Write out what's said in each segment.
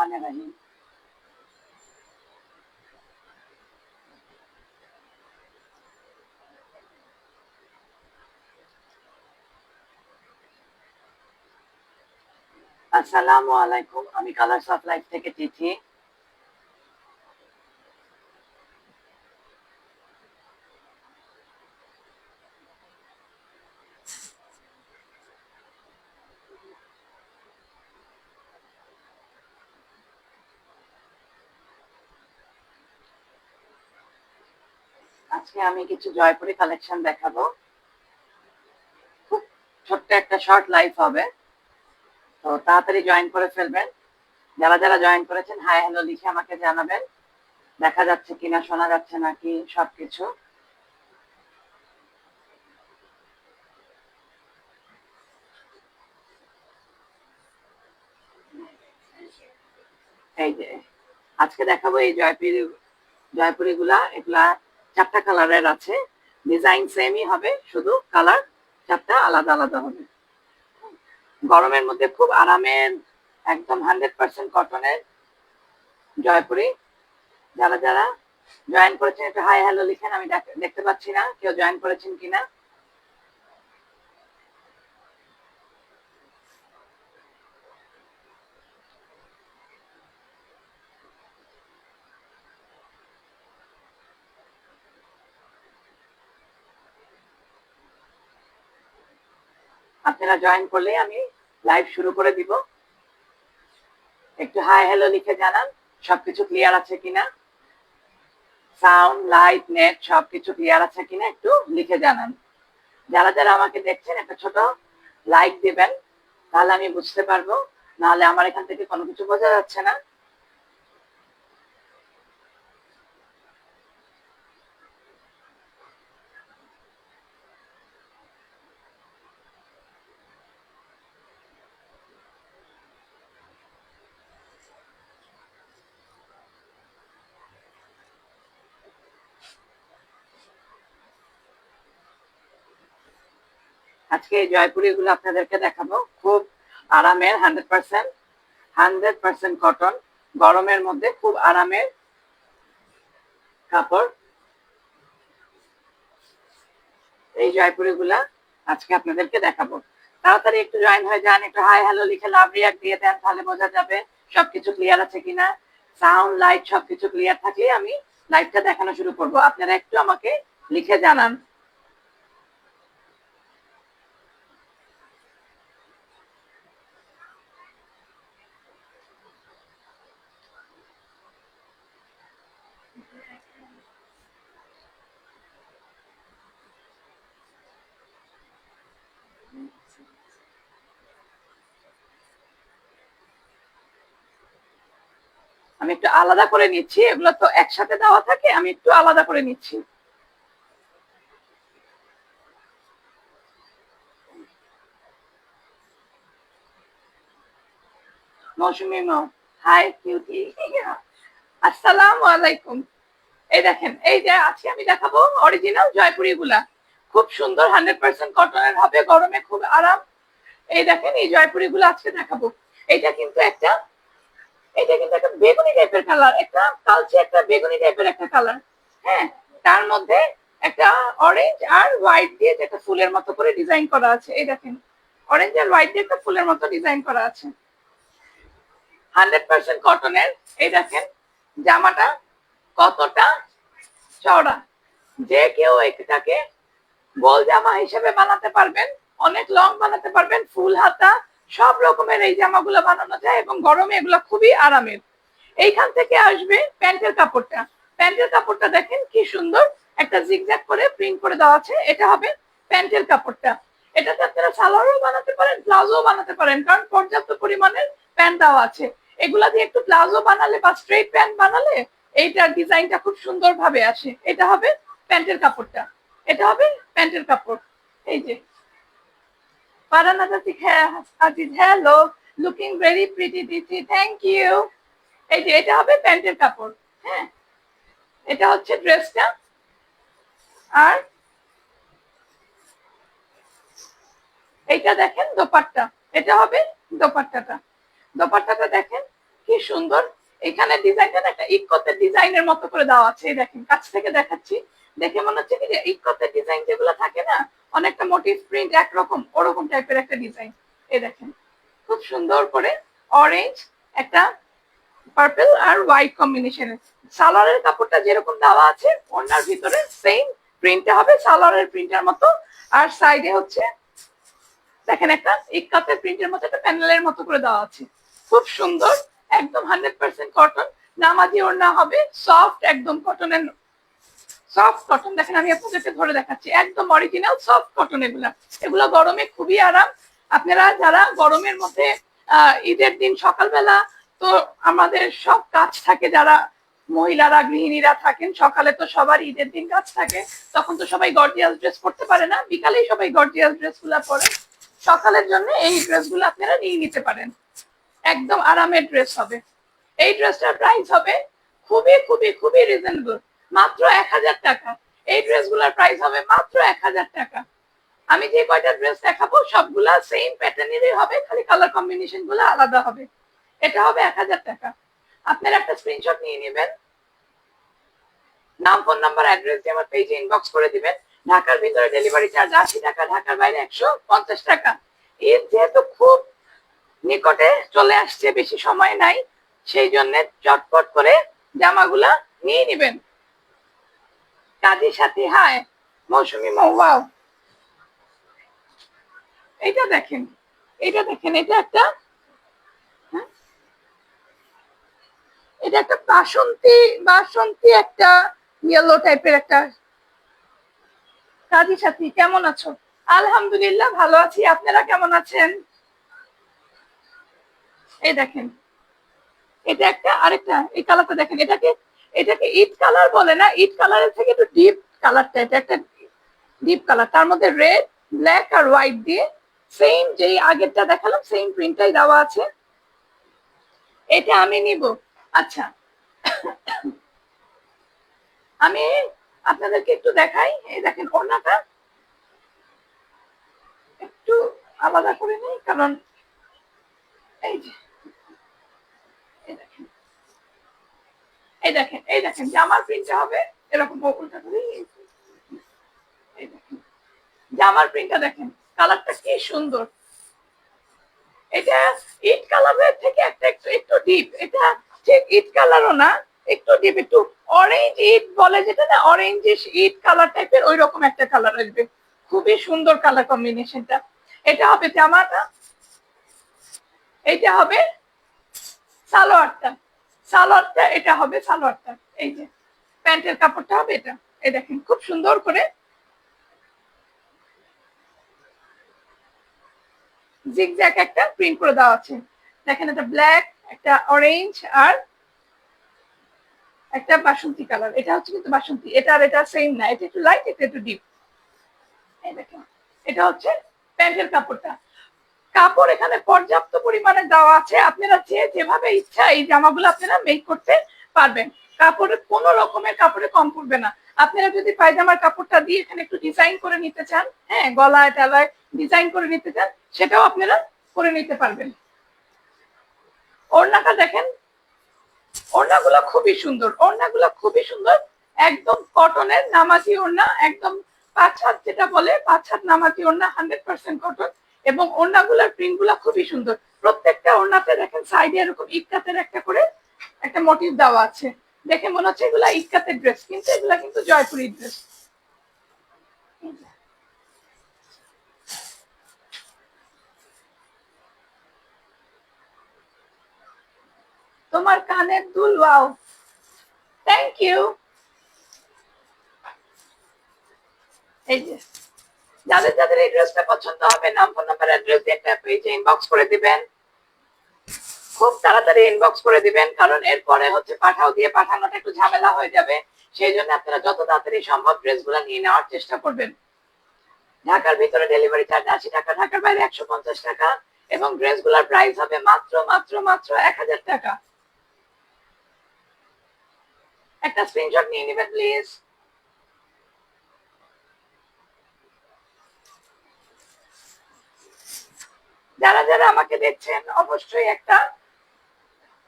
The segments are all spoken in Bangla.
রহমানির রহিম। আসসালামু আলাইকুম, আমি কালার্স অফ লাইফ থেকে তিথি। আজকে আমি কিছু জয়পুরি কালেকশন দেখাবো। খুব ছোট্ট একটা শর্ট লাইফ হবে, তো তাড়াতাড়ি জয়েন করে ফেলবেন। যারা যারা জয়েন করেছেন হাই হ্যালো লিখে আমাকে জানাবেন, দেখা যাচ্ছে কিনা, শোনা যাচ্ছে নাকি সবকিছু। এই যে আজকে দেখাবো এই জয়পুরি গুলা। এগুলা 4টা কালারের আছে, ডিজাইন সেমই হবে, শুধু কালার 4টা আলাদা আলাদা হবে। গরমের মধ্যে খুব আরামের, একদম 100% কটনের জয়পুরি। যারা যারা জয়েন করেছেন একটু হাই হ্যালো লিখেন, আমি দেখতে পাচ্ছি না কেউ জয়েন করেছেন কিনা। আপনারা জয়েন করলে আমি লাইভ শুরু করে দিব। একটু হাই হ্যালো লিখে জানান সবকিছু ক্লিয়ার আছে কিনা, সাউন্ড লাইট নেট সবকিছু ক্লিয়ার আছে কিনা একটু লিখে জানান। যারা যারা আমাকে দেখছেন একটা ছোট লাইক দিবেন, তাহলে আমি বুঝতে পারবো, নাহলে আমার এখান থেকে কোনো কিছু বোঝা যাচ্ছে না। আজকে এই জয়পুরি গুলো আপনাদেরকে দেখাবো, খুব আরামের, 100% কটন, গরমের মধ্যে খুব আরামের কাপড়। এই জয়পুরি গুলা আজকে আপনাদেরকে দেখাবো। তাড়াতাড়ি একটু জয়েন হয়ে যান, একটু হাই হ্যালো লিখে লাভ রিয়াক্ট দিয়ে দেন, তাহলে বোঝা যাবে সবকিছু ক্লিয়ার আছে কিনা। সাউন্ড লাইট সবকিছু ক্লিয়ার থাকলে আমি লাইভটা দেখানো শুরু করব। আপনারা একটু আমাকে লিখে জানান। আমি একটু আলাদা করে নিচ্ছি, এগুলো তো একসাথে দেওয়া থাকে, আমি একটু আলাদা করে নিচ্ছি। মৌসুমি হাই কিউটি, আসসালামু আলাইকুম। এই দেখেন, এই যে আজকে আমি দেখাবো অরিজিনাল জয়পুরি গুলা, খুব সুন্দর, 100% কটনের হবে, গরমে খুব আরাম। এই দেখেন এই জয়পুরি গুলো আজকে দেখাবো। এটা কিন্তু একটা বেগুনি টাইপের কালার, একটা কালচে একটা বেগুনি টাইপের একটা কালার। হ্যাঁ, তার মধ্যে একটা অরেঞ্জ আর হোয়াইট দিয়ে একটা ফুলের মতো করে ডিজাইন করা আছে। এই দেখেন, অরেঞ্জ আর হোয়াইট দিয়ে একটা ফুলের মতো ডিজাইন করা আছে, 100% কটনের। এই দেখেন জামাটা কতটা চওড়া, যে কেউ এটাকে গোল জামা হিসেবে বানাতে পারবেন, অনেক লং বানাতে পারবেন, ফুল হাতা, সব রকমের এই জামাগুলো বানানো যায় এবং গরমে এগুলো খুবই আরামের। এইখান থেকে আসবে প্যান্টের কাপড়টা। প্যান্টের কাপড়টা দেখেন কি সুন্দর, একটা জিগজ্যাগ করে প্রিন্ট করে দেওয়া আছে, এটা হবে প্যান্টের কাপড়টা। এটাতে আপনারা সালোয়ারও বানাতে পারেন, প্লাজো বানাতে পারেন, কারণ পর্যাপ্ত পরিমাণের প্যান্ট দেওয়া আছে। এগুলা দিয়ে একটু প্লাজো বানালে বা স্ট্রেট প্যান্ট বানালে এইটার ডিজাইনটা খুব সুন্দর ভাবে আসে। এটা হবে প্যান্টের কাপড়টা, এটা হবে প্যান্টের কাপড়। এই যে হ্যালো, লুকিং ভেরি প্রিটি দিদি, থ্যাংক ইউ। এই যে এটা হবে প্যান্টের কাপড়। হ্যাঁ, এটা হচ্ছে ড্রেসটা। আর এইটা দেখেন দোপাট্টা, এটা হবে দোপাট্টাটা। দোপাট্টাটা দেখেন কি সুন্দর। এখানে ডিজাইনটা একটা ইকতের ডিজাইনের মতো করে দেওয়া আছে। দেখেন কাছ থেকে দেখাচ্ছি, দেখে মনে হচ্ছে কি যে ইকতের ডিজাইন যেগুলো থাকে না, অনেকটা মোটিভ প্রিন্ট একরকম, ওরকম টাইপের একটা ডিজাইন। এই দেখেন খুব সুন্দর করে অরেঞ্জ একটা পার্পল আর হোয়াইট কম্বিনেশনের। সালোয়ারের কাপড়টা যেরকম দেওয়া আছে ওনার ভিতরে সেম প্রিন্টটা হবে সালোয়ারের প্রিন্টের মতো। আর সাইডে হচ্ছে দেখেন একটা ইক্কাতের প্রিন্টের মতো একটা প্যানেলের মতো করে দেওয়া আছে। খুব সুন্দর, একদম 100% কটন। নামাজি ওড়না হবে, সফট একদম কটনের, সফট কটন। দেখেন আমি আপনাদেরকে ধরে দেখাচ্ছি, একদম অরিজিনাল সফট কটন। এগুলা এগুলো গরমে খুবই আরাম। আপনারা যারা গরমের মধ্যে ঈদের দিন সকালবেলা তো আমাদের সব কাজ থাকে, যারা মহিলারা গৃহিণীরা থাকেন সকালে তো সবার ঈদের দিন কাজ থাকে, তখন তো সবাই গর্জিয়াস ড্রেস পরতে পারে না, বিকালেই সবাই গর্জিয়াস ড্রেস গুলা পরে। সকালের জন্য এই ড্রেস গুলো আপনারা নিয়ে নিতে পারেন, একদম আরামের ড্রেস হবে। এই ড্রেসটার প্রাইস হবে খুবই খুবই খুবই রিজনেবল, মাত্র 1000 টাকা। এই ড্রেসগুলোর প্রাইস হবে মাত্র 1000 টাকা। আমি যে কয়টা ড্রেস দেখাবো সবগুলা সেম প্যাটার্নেরই হবে, খালি কালার কম্বিনেশন গুলো আলাদা হবে। এটা হবে 1000 টাকা। আপনারা একটা স্ক্রিনশট নিয়ে নেবেন, নাম ফোন নাম্বার অ্যাড্রেস দিয়ে আমার পেজে ইনবক্স করে দিবেন। ঢাকার ভিতরে ডেলিভারি চার্জ 80 টাকা, ঢাকার বাইরে 150 টাকা। ঈদ যেহেতু খুব নিকটে চলে আসছে, বেশি সময় নাই, সেই জন্য চটপট করে জামাগুলা নিয়ে নিবেন। কাজের সাথে হায় মৌসুমি মৌয়াও, এটা দেখেন, এটা দেখেন, এটা একটা, হ্যাঁ, এটা একটা বাসন্তী, বাসন্তী একটা ইয়েলো টাইপের একটা। কাজী সাথী কেমন আছো? আলহামদুলিল্লাহ ভালো আছি, আপনারা কেমন আছেন? এই দেখেন এটা একটা, আরেকটা এই কালারটা দেখেন, এটাকে এটাকে ইট কালার বলে না, ইট কালারের থেকে একটু ডিপ কালারটা, এটা একটা ডিপ কালার, তার মধ্যে রেড ব্ল্যাক আর হোয়াইট দিয়ে সেম যেই আগেরটা দেখালাম সেম প্রিন্টটাই দেওয়া আছে। এটা আমি নিব। আচ্ছা আমি আপনাদেরকে একটু দেখাই, এই দেখেন ওড়নাটা একটু আলাদা করে নিই, কারণ এই যে এই দেখেন, এই দেখেন, এই দেখেন জামার প্রিন্টটা হবে এরকম উল্টা করে। এই দেখেন জামার প্রিন্টটা দেখেন, কালারটা কি সুন্দর। এটা ইট কালারের থেকে একটা একটু একটু ডিপ, এটা ঠিক ইট কালারও না, একটু ডিপ, একটু অরেঞ্জ ইট বলে যেটা না, অরেঞ্জিশ ইট কালার টাইপের ওই রকম একটা কালার আসবে। খুবই সুন্দর কালার কম্বিনেশনটা। এটা হবে জামাটা, এইটা হবে সালোয়ারটা, সালোয়ারটা এটা হবে সালোয়ারটা। এই যে প্যান্টের কাপড়টা হবে এটা। এই দেখেন খুব সুন্দর করে জিগজ্যাগ একটা প্রিন্ট করে দেওয়া আছে। দেখেন এটা ব্ল্যাক, একটা অরেঞ্জ আর একটা বাসন্তী কালার। এটা হচ্ছে কিন্তু বাসন্তী, এটা আর এটা সেম না, এটা একটু লাইট, এটা একটু ডিপ। এই দেখেন এটা হচ্ছে প্যান্টের কাপড়টা। কাপড় এখানে পর্যাপ্ত পরিমাণে দেওয়া আছে, আপনারা যে যেভাবে ইচ্ছা এই জামাগুলো আপনারা মেক করতে পারবেন। কাপড়ে কোনো রকমের কাপড়ে কম পড়বে না। আপনারা যদি পায়জামার কাপড়টা দিয়ে এখানে একটু ডিজাইন করে নিতে চান, হ্যাঁ গলায় টালায় ডিজাইন করে নিতে চান, সেটাও আপনারা করে নিতে পারবেন। ওড়নাটা দেখেন, ওড়নাগুলো খুবই সুন্দর, ওড়নাগুলো খুবই সুন্দর, একদম কটনের নামাজি ওড়না, একদম 5 হাত যেটা বলে 5 হাত নামাজি ওড়না, 100% কটন। এবং ওড়নাগুলোর প্রিন্ট গুলা খুবই সুন্দর। প্রত্যেকটা ওড়নাতে দেখেন সাইডে এরকম ইক্কাতের একটা করে একটা মোটিভ দেওয়া আছে। দেখে মনে হচ্ছে এগুলা ইক্কাতের ড্রেস, কিন্তু এগুলা কিন্তু জয়পুরি ড্রেস। তোমার কানের দুল, ওয়াও, থ্যাংক ইউ। এই যে যাদের যাদের এই ড্রেসটা পছন্দ হবে, নাম ফোন নাম্বার অ্যাড্রেস দিয়ে একটা পেজে ইনবক্স করে দিবেন, খুব তাড়াতাড়ি ইনবক্স করে দিবেন, কারণ এরপরে হচ্ছে পাঠাও দিয়ে পাঠানোটা একটু ঝামেলা হয়ে যাবে। সেই জন্য আপনারা যত তাড়াতাড়ি সম্ভব ড্রেসগুলো নিয়ে নেওয়ার চেষ্টা করবেন। ঢাকার ভিতরে ডেলিভারি চার্জ 80 টাকা, ঢাকার বাইরে 150 টাকা। এবং ড্রেসগুলোর প্রাইস হবে মাত্র মাত্র মাত্র 1000 টাকা। একটা স্ক্রিনশট নিয়ে নেবেন প্লিজ। যারা যারা আমাকে দেখছেন অবশ্যই একটা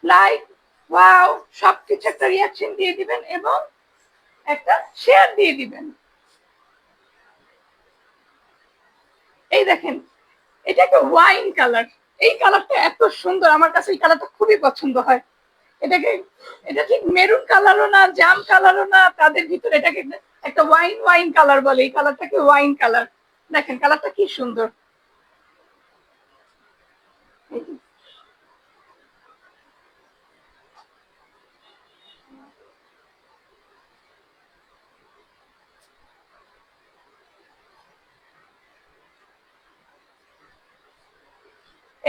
লাইক, ওয়াও, সবকিছু একটা রিয়াকশন দিয়ে দিবেন এবং একটা শেয়ার দিয়ে দিবেন। এই দেখেন, এটা একটা ওয়াইন কালার। এই কালারটা এত সুন্দর, আমার কাছে এই কালারটা খুবই পছন্দ হয়। এটাকে, এটা ঠিক মেরুন কালারও না, জাম কালারও না, তাদের ভিতরে এটাকে একটা ওয়াইন ওয়াইন কালার বলে। এই কালারটাকে ওয়াইন কালার। দেখেন কালারটা কি সুন্দর।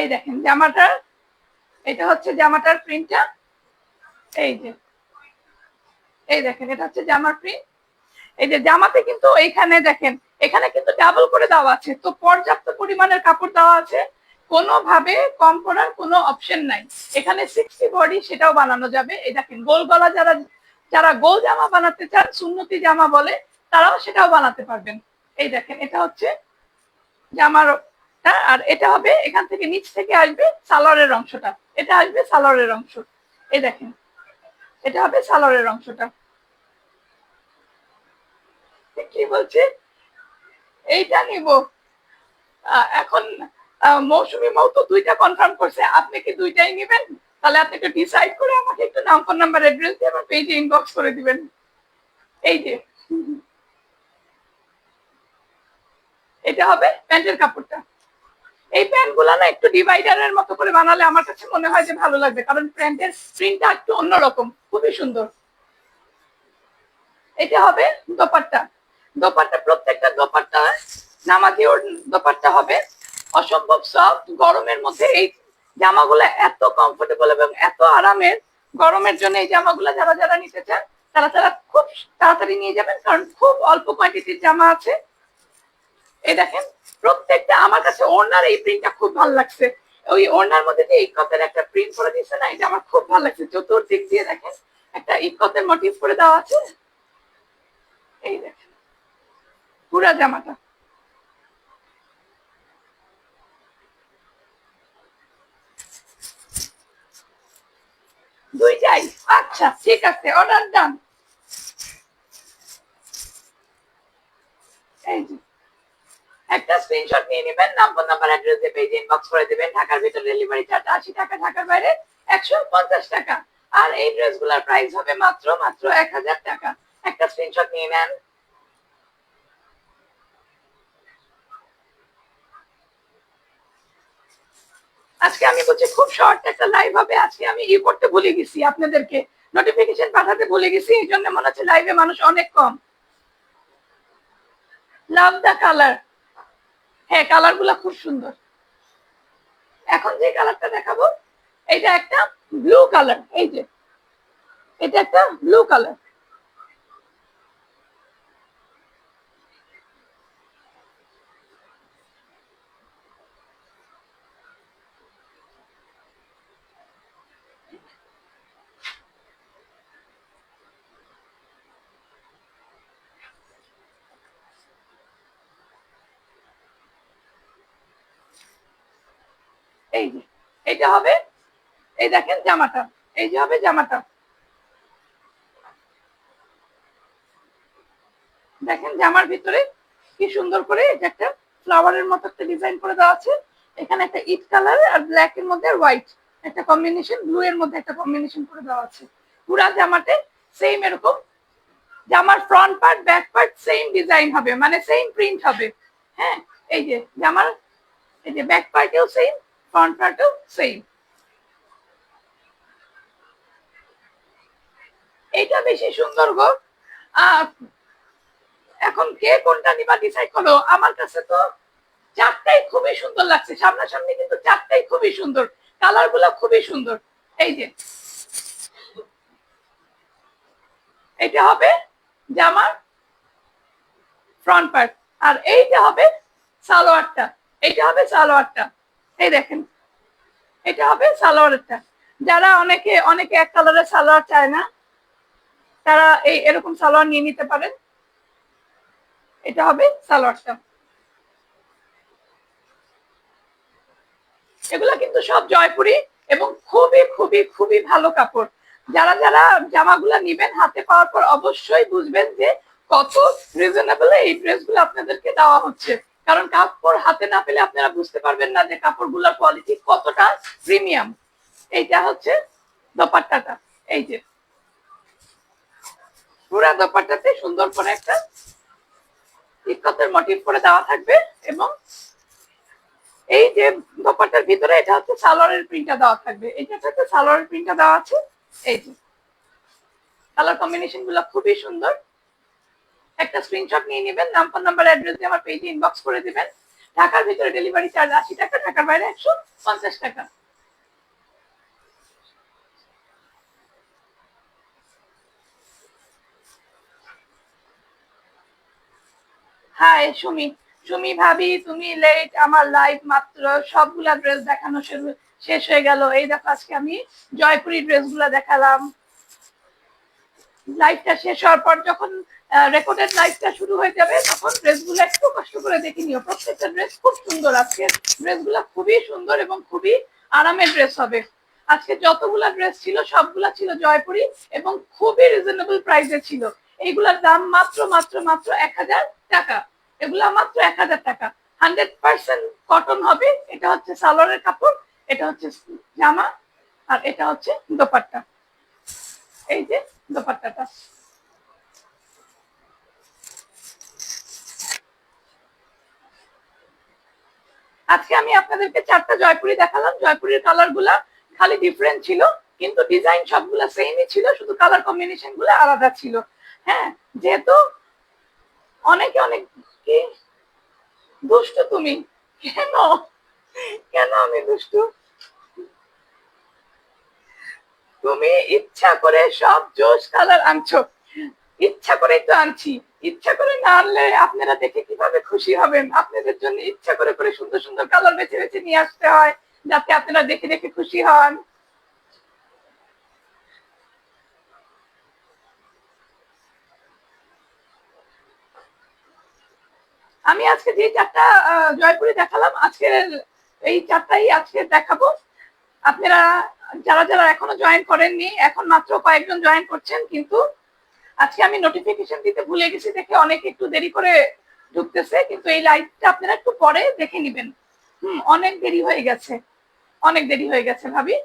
এই দেখেন জামাটার, এটা হচ্ছে জামাটার প্রিন্টটা। এই যে, এই দেখেন এটা হচ্ছে জামার প্রিন্ট। এই যে জামাতে কিন্তু এইখানে দেখেন, এখানে কিন্তু ডাবল করে দেওয়া আছে, তো পর্যাপ্ত পরিমাণের কাপড় দেওয়া আছে, কোনোভাবে কম করার কোনো অপশন নাই। এখানে 60 বডি সেটাও বানানো যাবে। এই দেখেন গোল গলা, যারা যারা গোল জামা বানাতে চান, সুন্নতি জামা বলে, তারাও সেটাও বানাতে পারবেন। এই দেখেন এটা হচ্ছে জামার, আর এটা হবে এখান থেকে নিচ থেকে আসবে সালোয়ারের অংশটা, এটা আসবে সালোয়ারের অংশ। এই দেখেন এটা হবে সালোয়ারের অংশটা। কি বলছে, এইটা নিব। এখন মৌসুমী মৌ তো দুইটা কনফার্ম করছে, আপনি কি দুইটাই নেবেন? তাহলে আপনি একটু ডিসাইড করে আমাকে একটু নাম, ফোন নাম্বার, অ্যাড্রেস দিয়ে আমার পেজে ইনবক্স করে দিবেন। এই যে, এটা হবে প্যান্টের কাপড়টা। এই প্যান্ট গুলা না একটু ডিভাইডারের মতো করে বানালে আমার কাছে মনে হয় যে ভালো লাগবে, কারণ প্যান্টের প্রিন্টটা একটু অন্যরকম, খুবই সুন্দর। এটা হবে দোপাট্টা। দোপাট্টা, প্রত্যেকটা দোপাট্টা নামাজি ওর দোপাট্টা হবে অসম্ভব সফট। গরমের মধ্যে এই জামাগুলো এত কমফোর্টেবল এবং এত আরামের, গরমের জন্য এই জামাগুলো যারা যারা নিতে চান তারা তারা খুব তাড়াতাড়ি নিয়ে যাবেন, কারণ খুব অল্প কোয়ান্টিটির জামা আছে। এই দেখেন প্রত্যেকটা, আমার কাছে ওড়নার এই প্রিন্টটা খুব ভালো লাগছে। ওই ওড়নার মধ্যে যে ইকতের একটা প্রিন্ট করে দিচ্ছে না, এটা আমার খুব ভালো লাগছে। চতুর্দিক দিয়ে দেখেন একটা ইকতের মোটিভ করে দেওয়া আছে। এই দেখেন পুরা জামাটা। দুইটাই? আচ্ছা ঠিক আছে, অর্ডার ডান। এই যে একটা স্ক্রিনশট নিয়ে নেবেন, নাম, ফোন নাম্বার, অ্যাড্রেস দিয়ে পেজে ইনবক্স করে দিবেন। ঢাকার ভিতর ডেলিভারি চার্জ 80 টাকা, ঢাকার বাইরে 150 টাকা। আর এই ড্রেসগুলোর প্রাইস হবে মাত্র মাত্র 1000 টাকা। একটা স্ক্রিনশট নিয়ে নেন। আজকে আমি বলছি খুব শর্ট একটা লাইভ হবে। আজকে আমি ই করতে ভুলে গেছি, আপনাদেরকে নোটিফিকেশন পাঠাতে ভুলে গেছি, এই জন্য মনে হচ্ছে লাইভে মানুষ অনেক কম। লাভ দা কালার। হ্যাঁ কালার গুলা খুব সুন্দর। এখন যে কালারটা দেখাবো, এটা একটা ব্লু কালার। এই যে এটা একটা ব্লু কালার। এই যে এটা হবে, এই দেখেন জামাটা, এই যে হবে জামাটা। দেখেন জামার ভিতরে কি সুন্দর করে এটা একটা ফ্লাওয়ারের মতো একটা ডিজাইন করে দেওয়া আছে। এখানে একটা ইট কালার আর ব্ল্যাক এর মধ্যে হোয়াইট একটা কম্বিনেশন, ব্লু এর মধ্যে একটা কম্বিনেশন করে দেওয়া আছে। পুরা জামাতে সেম এরকম, জামার front part back part same design হবে, মানে সেম প্রিন্ট হবে। হ্যাঁ এই যে জামার, এই যে ব্যাক পার্টেও সেম, ফ্রন্ট পার্টেও সেম। এইটা বেশি সুন্দর গো। এখন কে কোনটা নিবা ডিসাইড করো। আমার কাছে তো চারটাই খুবই সুন্দর লাগছে, সামনাসামনি কিন্তু চারটাই খুবই সুন্দর, কালার গুলো খুবই সুন্দর। এই যে এটা হবে জামার ফ্রন্ট পার্ট, আর এইটা হবে সালোয়ারটা। এইটা হবে সালোয়ারটা। এই দেখেন এটা হবে সালোয়ারটা। যারা অনেকে অনেকে এক কালারের সালোয়ার চায় না, তারা এই এরকম সালোয়ার নিয়ে নিতে পারেন। এটা হবে সালোয়ারটা। এগুলা কিন্তু সব জয়পুরি, এবং খুবই খুবই খুবই ভালো কাপড়। যারা যারা জামাগুলা নিবেন হাতে পাওয়ার পর অবশ্যই বুঝবেন যে কত রিজনেবল এই ড্রেসগুলো আপনাদেরকে দেওয়া হচ্ছে। কারণ কাপড় হাতে না পেলে আপনারা বুঝতে পারবেন না যে কাপড়গুলোর কোয়ালিটি কতটা প্রিমিয়াম। এইটা হচ্ছে দোপাট্টাটা, এই যে পুরা দোপাট্টাতে সুন্দর করে একটা ইকতের মোটিভ করে দেওয়া থাকবে এবং এই যে দোপাট্টার ভিতরে এটা হচ্ছে সালোয়ারের প্রিন্টটা দেওয়া থাকবে। এইটা হচ্ছে সালোয়ারের প্রিন্টটা দেওয়া আছে। এই যে কালার কম্বিনেশন গুলো খুবই সুন্দর। একটা স্ক্রিনশট নিয়ে নেবেন, নাম ফোন নাম্বার অ্যাড্রেস দিয়ে আমার পেজে ইনবক্স করে দিবেন। ঢাকার ভিতরে ডেলিভারি চার্জ 80 টাকা, ঢাকার বাইরে 150 টাকা। হাই সুমি, সুমি ভাবি তুমি লেট, আমার লাইভ মাত্র সবগুলা ড্রেস দেখানো শেষ হয়ে গেল। এই দেখো আজকে আমি জয়পুরি ড্রেসগুলা দেখালাম। লাইভটা শেষ হওয়ার পর যখন রেকর্ডেড লাইভটা শুরু হয়ে যাবে তখন ড্রেসগুলো একটু কষ্ট করে দেখে নিও। প্রত্যেকটা ড্রেস খুব সুন্দর, আজকের ড্রেসগুলো খুবই সুন্দর এবং খুবই আরামের ড্রেস হবে। আজকে যতগুলা ড্রেস ছিল সবগুলা ছিল জয়পুরি এবং খুবই রিজনেবল প্রাইসে ছিল। এইগুলার দাম মাত্র মাত্র মাত্র 1000 টাকা। এগুলা মাত্র 1000 টাকা। 100% কটন হবে। এটা হচ্ছে সালোয়ারের কাপড়, এটা হচ্ছে জামা, আর এটা হচ্ছে দোপাট্টা। এই যে দোপাট্টাটা। আজকে আমি আপনাদেরকে 4টা জয়পুরি দেখালাম। জয়পুরের কালার গুলা খালি ডিফারেন্ট ছিল, কিন্তু ডিজাইন সবগুলা সেমই ছিল, শুধু কালার কম্বিনেশন গুলো আলাদা ছিল। হ্যাঁ, যেহেতু অনেকে অনেক কি দুষ্টু তুমি, কেন কেন আমি দুষ্টু? তুমি ইচ্ছা করে সব জোশ কালার আনছো, ইচ্ছা করেই তো আনছি। ইচ্ছা করে না আনলে আপনারা দেখে কিভাবে খুশি হবেন? আপনাদের জন্য ইচ্ছা করে করে সুন্দর সুন্দর কালার বেছে বেছে নিয়ে আসতে হয় যাতে আপনারা দেখে দেখে খুশি হন। আমি আজকে যে 4টা জয়পুরি দেখালাম, আজকে এই 4টাই আজকে দেখাবো। আপনারা যারা যারা এখনো জয়েন করেননি, এখন মাত্র কয়েকজন জয়েন করছেন, কিন্তু আজকে আমি নোটিফিকেশন দিতে ভুলে গেছি দেখে অনেকে একটু দেরি করে ঢুকতেছে, কিন্তু এই লাইভটা আপনারা একটু পরে দেখে নেবেন। অনেক দেরি হয়ে গেছে, অনেক দেরি হয়ে গেছে ভাবি।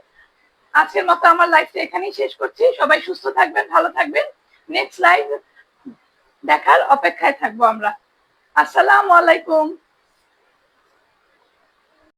আজকের মতো আমার লাইভটা এখানেই শেষ করছি। সবাই সুস্থ থাকবেন, ভালো থাকবেন। নেক্সট লাইভ দেখার অপেক্ষায় থাকবো আমরা। আসসালামু আলাইকুম।